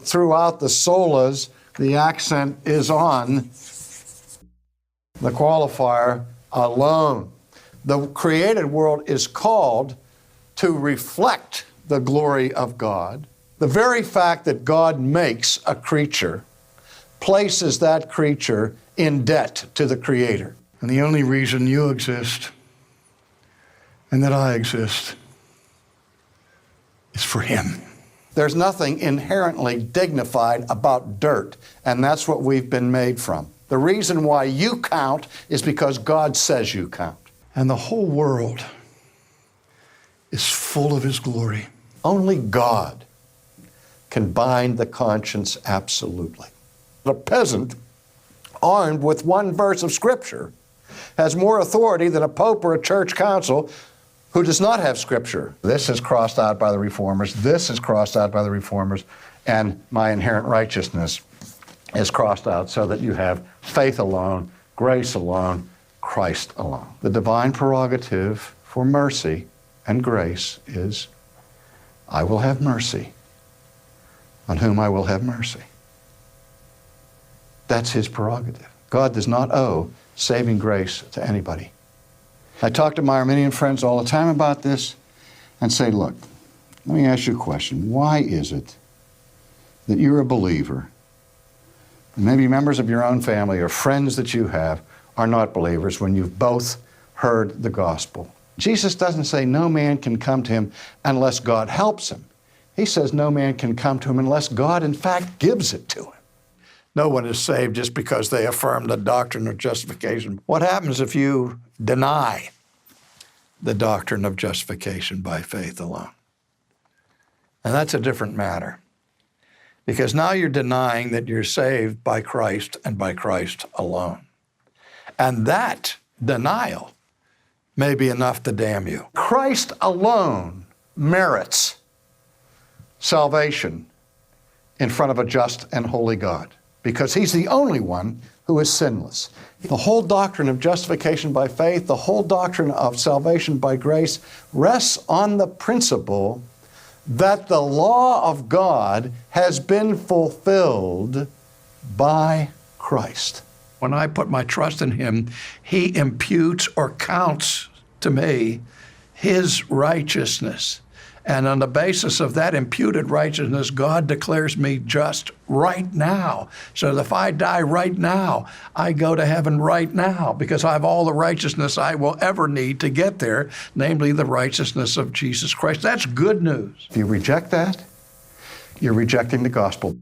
Throughout the solas, the accent is on the qualifier alone. The created world is called to reflect the glory of God. The very fact that God makes a creature places that creature in debt to the Creator. And the only reason you exist and that I exist is for Him. There's nothing inherently dignified about dirt, and that's what we've been made from. The reason why you count is because God says you count. And the whole world is full of His glory. Only God can bind the conscience absolutely. A peasant, armed with one verse of Scripture, has more authority than a pope or a church council who does not have Scripture. This is crossed out by the Reformers, this is crossed out by the Reformers, and my inherent righteousness is crossed out so that you have faith alone, grace alone, Christ alone. The divine prerogative for mercy and grace is, I will have mercy on whom I will have mercy. That's His prerogative. God does not owe saving grace to anybody. I talk to my Arminian friends all the time about this and say, look, let me ask you a question. Why is it that you're a believer, and maybe members of your own family or friends that you have are not believers when you've both heard the gospel? Jesus doesn't say no man can come to Him unless God helps him. He says no man can come to Him unless God, in fact, gives it to him. No one is saved just because they affirm the doctrine of justification. What happens if you deny the doctrine of justification by faith alone? And that's a different matter, because now you're denying that you're saved by Christ and by Christ alone. And that denial may be enough to damn you. Christ alone merits salvation in front of a just and holy God, because He's the only one who is sinless. The whole doctrine of justification by faith, the whole doctrine of salvation by grace rests on the principle that the law of God has been fulfilled by Christ. When I put my trust in Him, He imputes or counts to me His righteousness. And on the basis of that imputed righteousness, God declares me just right now. So that if I die right now, I go to heaven right now because I have all the righteousness I will ever need to get there, namely the righteousness of Jesus Christ. That's good news. If you reject that, you're rejecting the gospel.